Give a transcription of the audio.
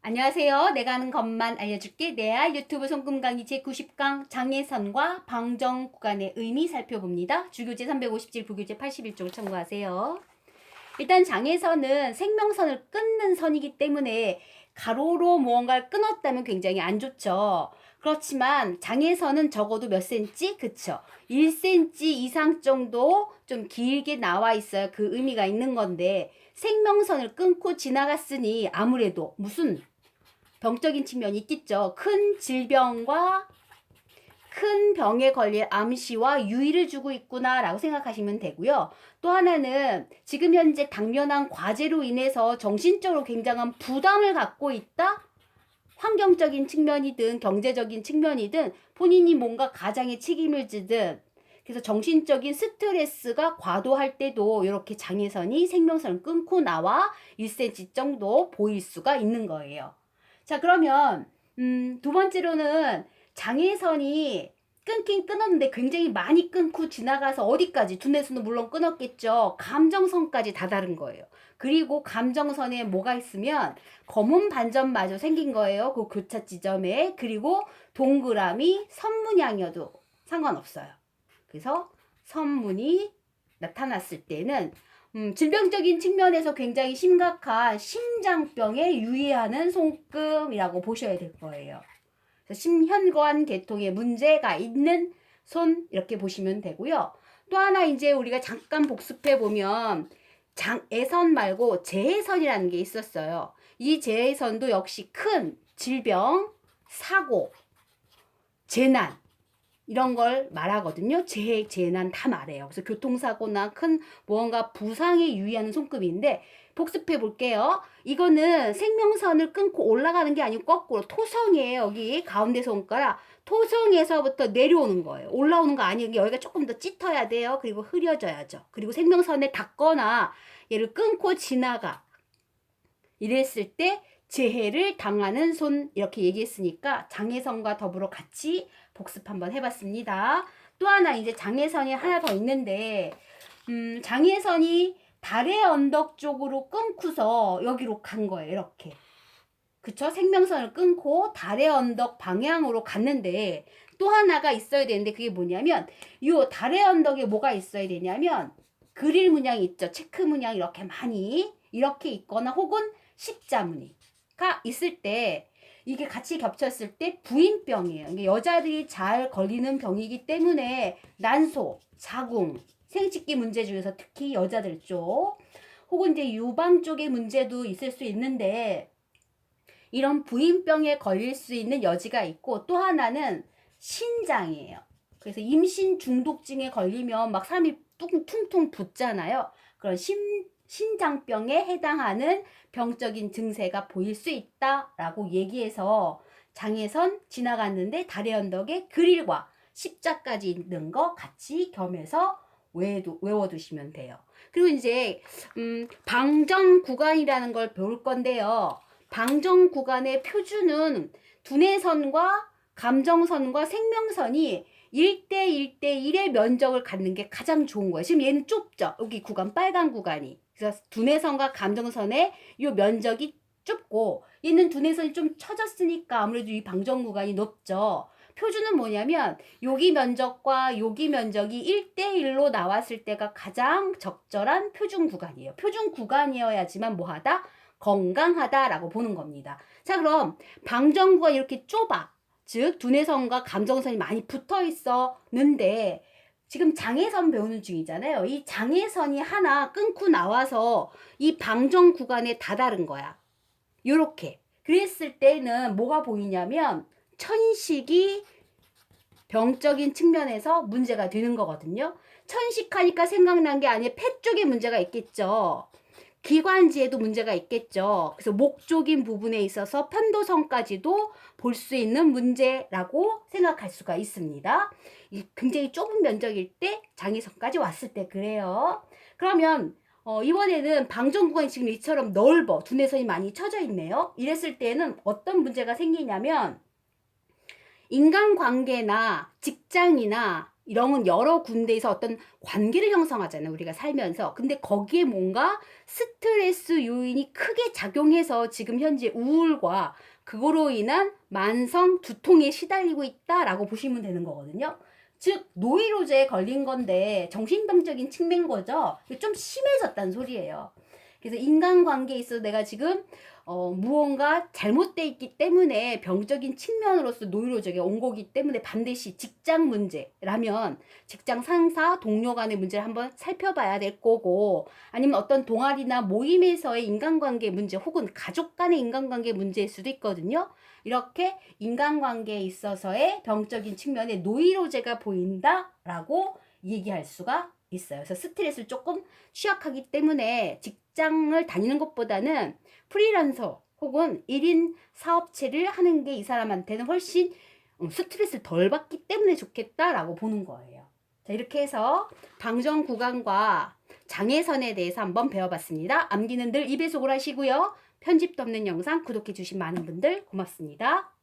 안녕하세요. 내가 아는 것만 알려줄게. 내알 유튜브 송금 강의 제90강 장애선과 방정 구간의 의미 살펴봅니다. 주교재 357, 부교재 81쪽을 참고하세요. 일단 장애선은 생명선을 끊는 선이기 때문에 가로로 무언가를 끊었다면 굉장히 안 좋죠. 그렇지만 장애선은 적어도 몇 cm? 그쵸? 1cm 이상 정도 좀 길게 나와 있어야 그 의미가 있는 건데 생명선을 끊고 지나갔으니 아무래도 무슨 병적인 측면이 있겠죠. 큰 질병과 큰 병에 걸릴 암시와 유의를 주고 있구나라고 생각하시면 되고요. 또 하나는 지금 현재 당면한 과제로 인해서 정신적으로 굉장한 부담을 갖고 있다? 환경적인 측면이든 경제적인 측면이든 본인이 뭔가 가장의 책임을 지든 그래서 정신적인 스트레스가 과도할 때도 이렇게 장애선이 생명선을 끊고 나와 1cm 정도 보일 수가 있는 거예요. 자, 그러면 두 번째로는 장애선이 끊긴 끊었는데 굉장히 많이 끊고 지나가서 어디까지 두뇌선도 물론 끊었겠죠. 감정선까지 다다른 거예요. 그리고 감정선에 뭐가 있으면 검은 반점마저 생긴 거예요. 그 교차 지점에. 그리고 동그라미 선문양이어도 상관없어요. 그래서 선문이 나타났을 때는 질병적인 측면에서 굉장히 심각한 심장병에 유의하는 손금이라고 보셔야 될 거예요. 그래서 심혈관 계통에 문제가 있는 손 이렇게 보시면 되고요. 또 하나 이제 우리가 잠깐 복습해 보면 장애선 말고 재해선이라는 게 있었어요. 이 재해선도 역시 큰 질병, 사고, 재난 이런 걸 말하거든요. 재해, 재난 다 말해요. 그래서 교통사고나 큰 무언가 부상에 유의하는 손급인데 복습해 볼게요. 이거는 생명선을 끊고 올라가는 게 아니고 거꾸로 토성이에요. 여기 가운데 손가락 토성에서부터 내려오는 거예요. 올라오는 거 아니에요. 여기가 조금 더 찢어야 돼요. 그리고 흐려져야죠. 그리고 생명선에 닿거나 얘를 끊고 지나가 이랬을 때 재해를 당하는 손 이렇게 얘기했으니까 장애선과 더불어 같이 복습 한번 해봤습니다. 또 하나 이제 장애선이 하나 더 있는데 장애선이 달의 언덕 쪽으로 끊고서 여기로 간 거예요. 이렇게. 그쵸? 생명선을 끊고 달의 언덕 방향으로 갔는데 또 하나가 있어야 되는데 그게 뭐냐면 요 달의 언덕에 뭐가 있어야 되냐면 그릴 문양이 있죠. 체크 문양 이렇게 많이 이렇게 있거나 혹은 십자무늬가 있을 때 이게 같이 겹쳤을 때 부인병이에요. 여자들이 잘 걸리는 병이기 때문에 난소, 자궁, 생식기 문제 중에서 특히 여자들 쪽 혹은 이제 유방 쪽의 문제도 있을 수 있는데 이런 부인병에 걸릴 수 있는 여지가 있고 또 하나는 신장이에요. 그래서 임신 중독증에 걸리면 막 사람이 퉁퉁 붓잖아요. 그런 신장병에 해당하는 병적인 증세가 보일 수 있다라고 얘기해서 장애선 지나갔는데 달의 언덕에 그릴과 십자까지 있는 거 같이 겸해서 외워두시면 돼요. 그리고 이제 방정 구간이라는 걸 배울 건데요. 방정 구간의 표준은 두뇌선과 감정선과 생명선이 1대 1대1의 면적을 갖는 게 가장 좋은 거예요. 지금 얘는 좁죠. 여기 구간 빨간 구간이. 그래서 두뇌선과 감정선의 이 면적이 좁고 얘는 두뇌선이 좀 처졌으니까 아무래도 이 방정 구간이 높죠. 표준은 뭐냐면 여기 면적과 여기 면적이 1대1로 나왔을 때가 가장 적절한 표준 구간이에요. 표준 구간이어야지만 뭐하다? 건강하다라고 보는 겁니다. 자, 그럼 방정구가 이렇게 좁아. 즉 두뇌선과 감정선이 많이 붙어 있었는데 지금 장애선 배우는 중이잖아요. 이 장애선이 하나 끊고 나와서 이 방정 구간에 다다른 거야. 요렇게. 그랬을 때는 뭐가 보이냐면 천식이 병적인 측면에서 문제가 되는 거거든요. 천식하니까 생각난 게 아니라 폐 쪽에 문제가 있겠죠. 기관지에도 문제가 있겠죠. 그래서 목적인 부분에 있어서 편도선까지도 볼 수 있는 문제라고 생각할 수가 있습니다. 굉장히 좁은 면적일 때 장애선까지 왔을 때 그래요. 그러면 이번에는 방정 구간이 지금 이처럼 넓어. 두뇌선이 많이 쳐져 있네요. 이랬을 때는 어떤 문제가 생기냐면 인간관계나 직장이나 이런 여러 군데에서 어떤 관계를 형성하잖아요. 우리가 살면서. 근데 거기에 뭔가 스트레스 요인이 크게 작용해서 지금 현재 우울과 그거로 인한 만성 두통에 시달리고 있다라고 보시면 되는 거거든요. 즉 노이로제에 걸린 건데 정신병적인 측면인 거죠. 좀 심해졌다는 소리예요. 그래서 인간관계에 있어서 내가 지금 무언가 잘못돼 있기 때문에 병적인 측면으로서 노이로제가 온 거기 때문에 반드시 직장 문제라면 직장 상사, 동료 간의 문제를 한번 살펴봐야 될 거고, 아니면 어떤 동아리나 모임에서의 인간관계 문제 혹은 가족 간의 인간관계 문제일 수도 있거든요. 이렇게 인간관계에 있어서의 병적인 측면에 노이로제가 보인다라고 얘기할 수가 있어요. 그래서 스트레스를 조금 취약하기 때문에 직장을 다니는 것보다는 프리랜서 혹은 1인 사업체를 하는 게 이 사람한테는 훨씬 스트레스를 덜 받기 때문에 좋겠다라고 보는 거예요. 자, 이렇게 해서 방정 구간과 장애선에 대해서 한번 배워봤습니다. 암기는 늘 2배속으로 하시고요. 편집도 없는 영상 구독해 주신 많은 분들 고맙습니다.